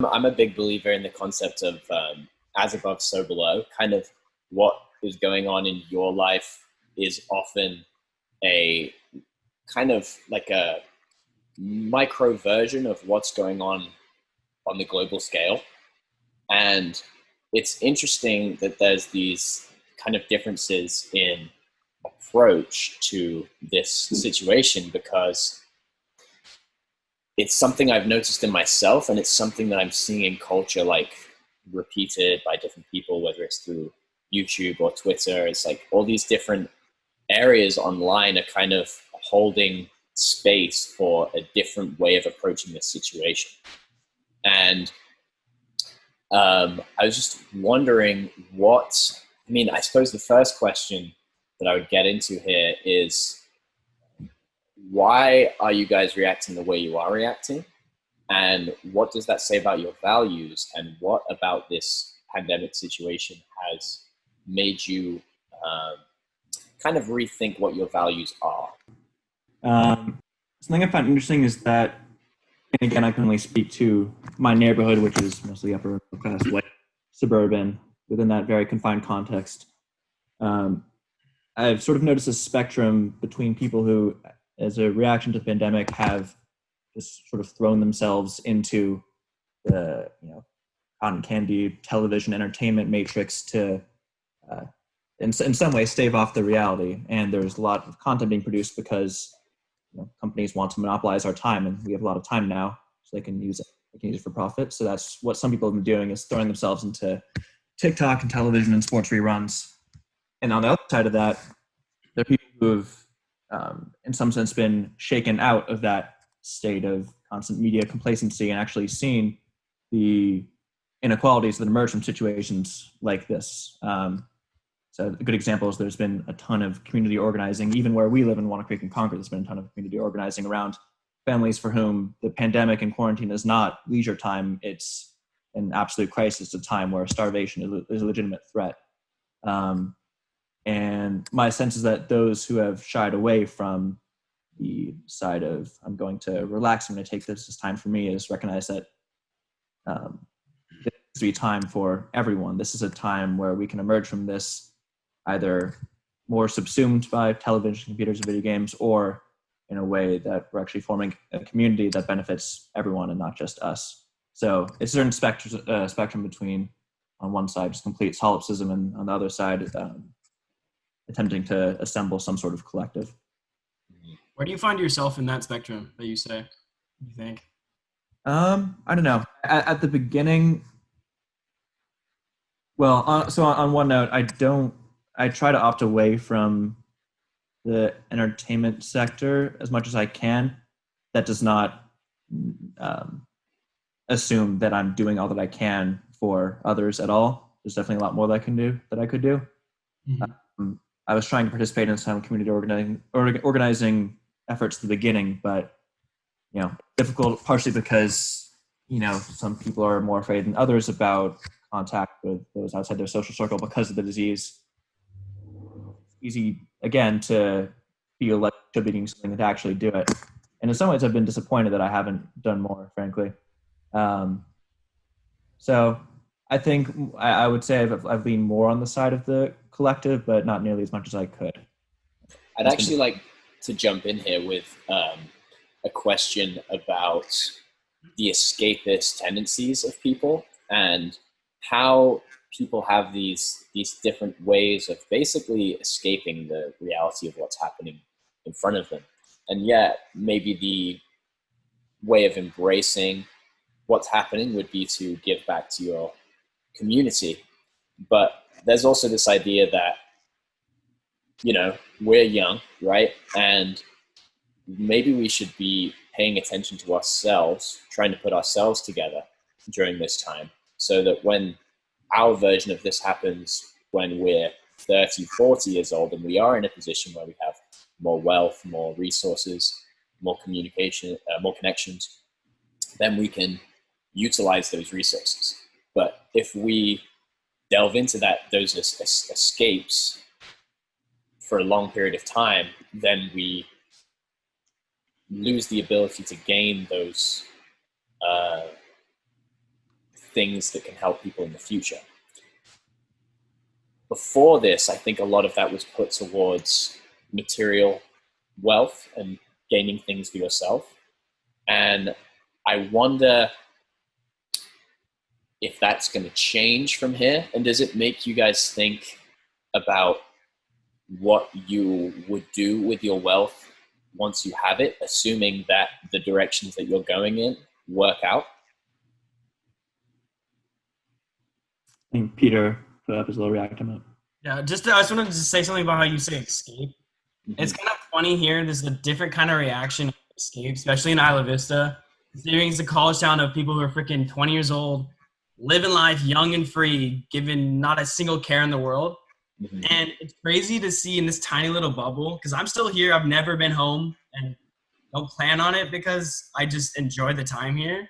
I'm a big believer in the concept of as above, so below. Kind of what is going on in your life is often a kind of like a micro version of what's going on the global scale. And it's interesting that there's these kind of differences in approach to this situation because it's something I've noticed in myself, and it's something that I'm seeing in culture, like repeated by different people, whether it's through YouTube or Twitter. It's like all these different areas online are kind of holding space for a different way of approaching this situation. And I was just wondering I suppose the first question that I would get into here is, why are you guys reacting the way you are reacting? And what does that say about your values? And what about this pandemic situation has made you kind of rethink what your values are? Something I find interesting is that, and again, I can only speak to my neighborhood, which is mostly upper middle class, white, suburban, within that very confined context. I've sort of noticed a spectrum between people who, as a reaction to the pandemic, have just sort of thrown themselves into the cotton candy television entertainment matrix to, in some ways, stave off the reality. And there's a lot of content being produced because companies want to monopolize our time, and we have a lot of time now, so they can use it. They can use it for profit. So that's what some people have been doing, is throwing themselves into TikTok and television and sports reruns. And on the other side of that, there are people who have, in some sense, been shaken out of that state of constant media complacency and actually seen the inequalities that emerge from situations like this. So a good example is there's been a ton of community organizing, even where we live in Walnut Creek and Concord. There's been a ton of community organizing around families for whom the pandemic and quarantine is not leisure time. It's an absolute crisis, a time where starvation is a legitimate threat. And my sense is that those who have shied away from the side of, I'm going to relax, I'm going to take this as time for me, is recognize that this is to be time for everyone. This is a time where we can emerge from this either more subsumed by television, computers, and video games, or in a way that we're actually forming a community that benefits everyone and not just us. So it's a certain spectrum between, on one side, just complete solipsism, and on the other side, attempting to assemble some sort of collective. Where do you find yourself in that spectrum that you say, you think? I don't know. At the beginning, so on one note, I try to opt away from the entertainment sector as much as I can. That does not assume that I'm doing all that I can for others at all. There's definitely a lot more that I could do. Mm-hmm. I was trying to participate in some community organizing efforts at the beginning, but difficult, partially because some people are more afraid than others about contact with those outside their social circle because of the disease. Easy again to feel like I should be doing something to actually do it, and in some ways I've been disappointed that I haven't done more, frankly. So I think I would say I've leaned more on the side of the collective, but not nearly as much as I could. I'd actually like to jump in here with a question about the escapist tendencies of people and how people have these different ways of basically escaping the reality of what's happening in front of them. And yet maybe the way of embracing what's happening would be to give back to your community. But there's also this idea that, we're young, right? And maybe we should be paying attention to ourselves, trying to put ourselves together during this time, so that when our version of this happens, when we're 30, 40 years old, and we are in a position where we have more wealth, more resources, more communication, more connections, then we can utilize those resources. But if we delve into those escapes for a long period of time, then we lose the ability to gain those things that can help people in the future. Before this, I think a lot of that was put towards material wealth and gaining things for yourself. And I wonder if that's going to change from here. And does it make you guys think about what you would do with your wealth once you have it, assuming that the directions that you're going in work out? I think Peter put up his little reaction up. Yeah, I just wanted to say something about how you say escape. It's kind of funny here. There's a different kind of reaction to escape, especially in Isla Vista. Considering it's a college town of people who are freaking 20 years old, living life young and free, given not a single care in the world. Mm-hmm. And it's crazy to see in this tiny little bubble, because I'm still here. I've never been home and don't plan on it because I just enjoy the time here.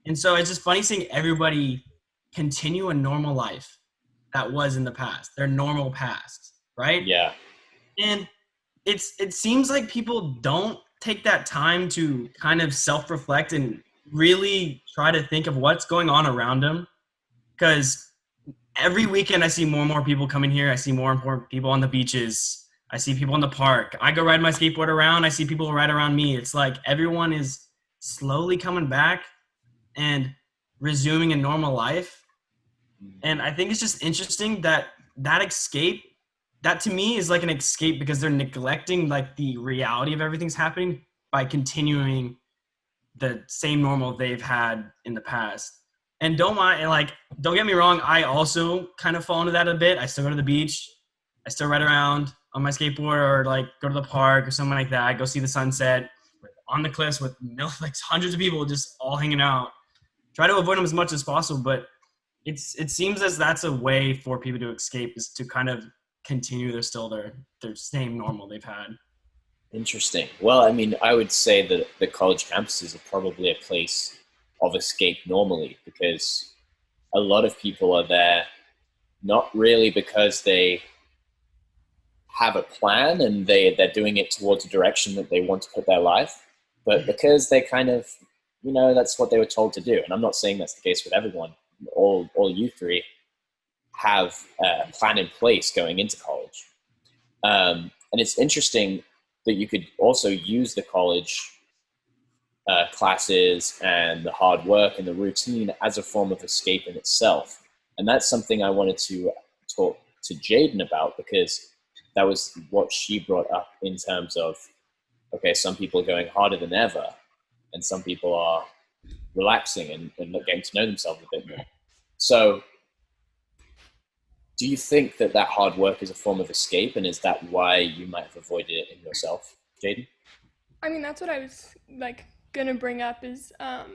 And so it's just funny seeing everybody continue a normal life that was in the past, their normal past, right? Yeah. And it seems like people don't take that time to kind of self-reflect and really try to think of what's going on around them. Because every weekend I see more and more people coming here. I see more and more people on the beaches. I see people in the park. I go ride my skateboard around. I see people ride around me. It's like everyone is slowly coming back and resuming a normal life. And I think it's just interesting that escape, that to me is like an escape because they're neglecting like the reality of everything's happening by continuing the same normal they've had in the past. And don't get me wrong, I also kind of fall into that a bit. I still go to the beach. I still ride around on my skateboard or like go to the park or something like that. I go see the sunset on the cliffs with like hundreds of people just all hanging out. Try to avoid them as much as possible, but it seems as that's a way for people to escape, is to kind of continue their same normal they've had. Interesting. Well, I mean, I would say that the college campuses are probably a place of escape normally, because a lot of people are there not really because they have a plan and they're doing it towards a direction that they want to put their life, but because they kind of, that's what they were told to do. And I'm not saying that's the case with everyone. All you three have a plan in place going into college. And it's interesting that you could also use the college classes and the hard work and the routine as a form of escape in itself. And that's something I wanted to talk to Jaden about, because that was what she brought up in terms of, okay, some people are going harder than ever, and some people are relaxing and getting to know themselves a bit more. So do you think that hard work is a form of escape, and is that why you might have avoided it in yourself, Jaden? I mean, that's what I was gonna bring up is I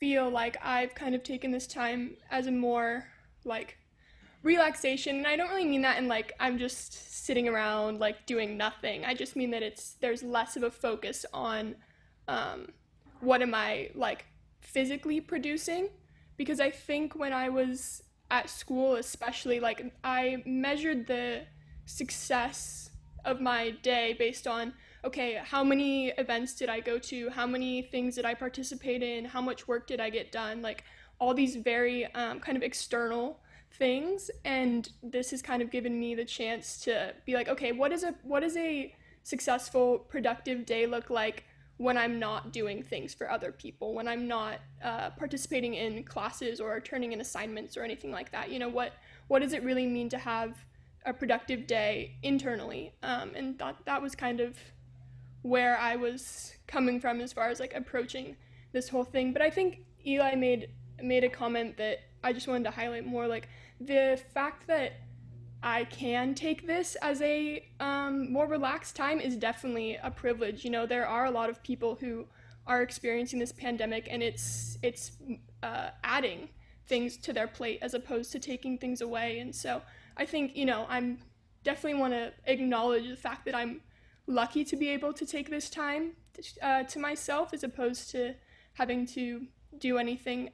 feel like I've kind of taken this time as a more relaxation, and I don't really mean that in I'm just sitting around doing nothing. I just mean that there's less of a focus on what am I physically producing, because I think when I was at school especially, I measured the success of my day based on, okay, how many events did I go to, how many things did I participate in, how much work did I get done, all these very kind of external things. And this has kind of given me the chance to be like, okay, what is a successful, productive day look like when I'm not doing things for other people, when I'm not participating in classes or turning in assignments or anything like that. What does it really mean to have a productive day internally? And that was kind of where I was coming from as far as approaching this whole thing. But I think Eli made a comment that I just wanted to highlight more, the fact that I can take this as a more relaxed time is definitely a privilege. There are a lot of people who are experiencing this pandemic, and it's adding things to their plate as opposed to taking things away. And so I think, I'm definitely want to acknowledge the fact that I'm lucky to be able to take this time to myself, as opposed to having to do anything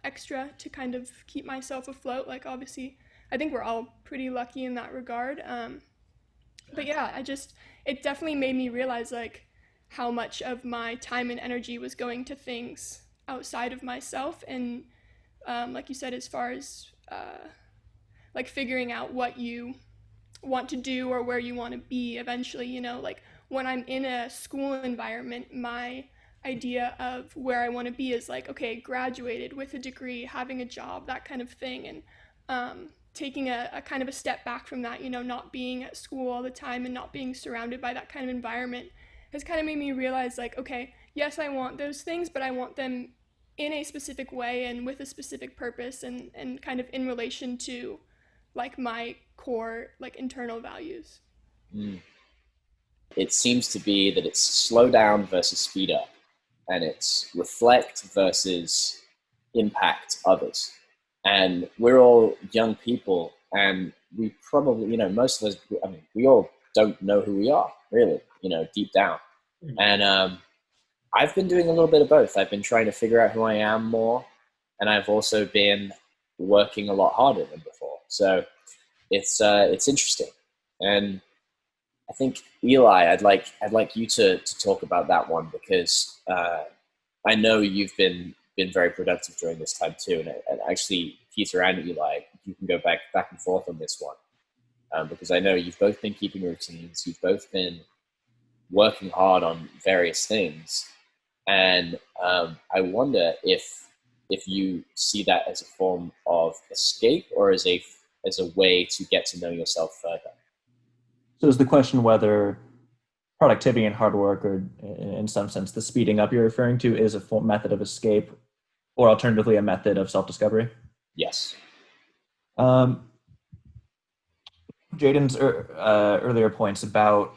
extra to kind of keep myself afloat. Obviously, I think we're all pretty lucky in that regard. But yeah, it definitely made me realize how much of my time and energy was going to things outside of myself. And like you said, as far as like figuring out what you want to do or where you want to be eventually, you know, like when I'm in a school environment, my idea of where I want to be is like, okay, graduated with a degree, having a job, that kind of thing. And taking a kind of a step back from that, you know, not being at school all the time and not being surrounded by that kind of environment has kind of made me realize like, okay, yes, I want those things, but I want them in a specific way and with a specific purpose, and kind of in relation to like my core like internal values. Mm. It seems to be that it's slow down versus speed up, and it's reflect versus impact others. And we're all young people, and we probably, you know, most of us, I mean, we all don't know who we are, really, you know, deep down. And I've been doing a little bit of both. I've been trying to figure out who I am more, and I've also been working a lot harder than before. So it's interesting. And I think, Eli, I'd like you to talk about that one, because I know you've been very productive during this time too. And actually, Peter and Eli, you can go back and forth on this one, because I know you've both been keeping routines. You've both been working hard on various things, and I wonder if you see that as a form of escape or as a way to get to know yourself further. So is the question whether productivity and hard work, or in some sense the speeding up you're referring to, is a method of escape, or alternatively a method of self-discovery? Yes. Jaden's earlier points about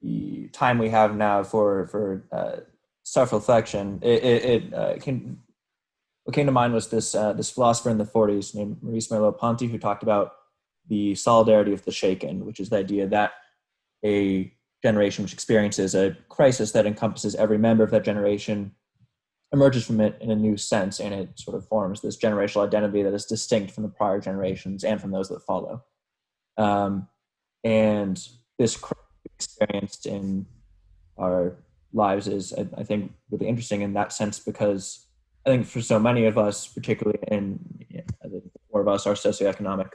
the time we have now for self-reflection, what came to mind was this philosopher in the 40s named Maurice Merleau-Ponty, who talked about the solidarity of the shaken, which is the idea that a generation which experiences a crisis that encompasses every member of that generation emerges from it in a new sense, and it sort of forms this generational identity that is distinct from the prior generations and from those that follow. And this crisis experienced in our lives is, I think, really interesting in that sense, because I think for so many of us, particularly in the four of us, our socioeconomic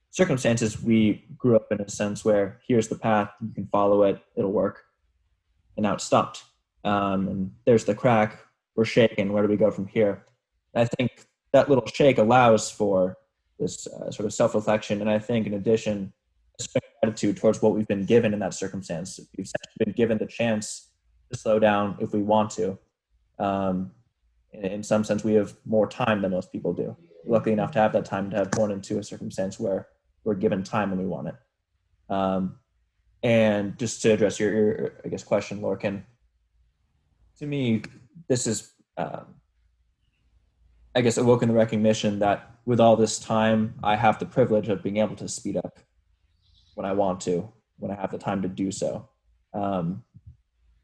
circumstances, we grew up in a sense where here's the path, you can follow it, it'll work, and now it's stopped. And there's the crack, we're shaken, where do we go from here? And I think that little shake allows for this sort of self-reflection, and I think in addition, a strong attitude towards what we've been given in that circumstance. We've been given the chance to slow down if we want to. In some sense, we have more time than most people do. We're lucky enough to have that time, to have born into a circumstance where we're given time when we want it. And just to address your I guess, question, Lorcan, to me, this is, I guess, awoken the recognition that with all this time, I have the privilege of being able to speed up when I want to, when I have the time to do so.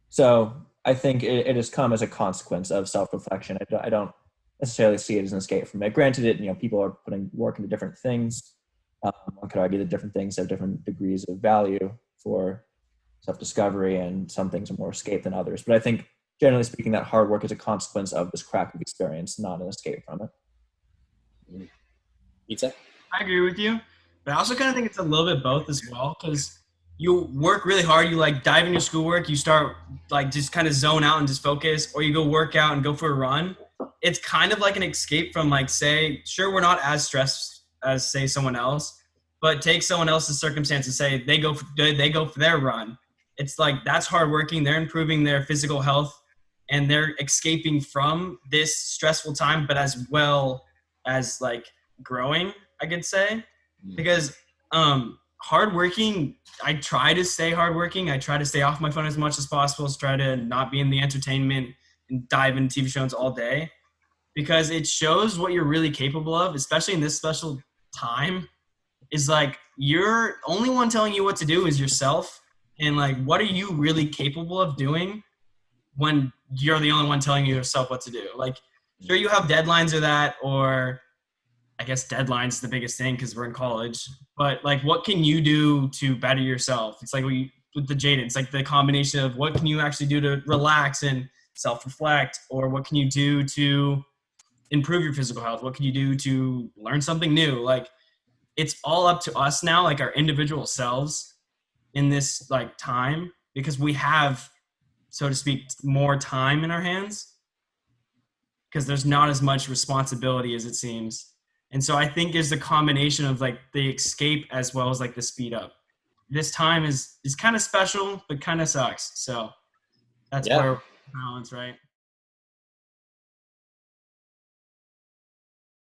So I think it has come as a consequence of self-reflection. I don't necessarily see it as an escape from it. Granted, people are putting work into different things. One could argue that different things have different degrees of value for self-discovery, and some things are more escape than others. But I think, generally speaking, that hard work is a consequence of this crack of experience, not an escape from it. Pizza? I agree with you, but I also kind of think it's a little bit both as well, because you work really hard, you like dive in your schoolwork, you start like just kind of zone out and just focus, or you go work out and go for a run. It's kind of like an escape from, like, say, sure, we're not as stressed as, say, someone else, but take someone else's circumstance and say they go for their run. It's like, that's hard working, they're improving their physical health, and they're escaping from this stressful time, but as well as like growing, I could say. Because hardworking, I try to stay hardworking. I try to stay off my phone as much as possible, try to not be in the entertainment and dive into TV shows all day, because it shows what you're really capable of, especially in this special time. Is like, you're only one telling you what to do is yourself. And like, what are you really capable of doing when you're the only one telling yourself what to do? Like, sure, you have deadlines or that, or I guess deadlines is the biggest thing because we're in college. But like, what can you do to better yourself? It's like with the Jaden, it's like the combination of what can you actually do to relax and self-reflect, or what can you do to improve your physical health? What can you do to learn something new? Like, it's all up to us now, like our individual selves in this like time, because we have, so to speak, more time in our hands because there's not as much responsibility as it seems. And so I think there's the combination of like the escape as well as like the speed up. This time is kind of special, but kind of sucks. So that's Yeah. where balance, right?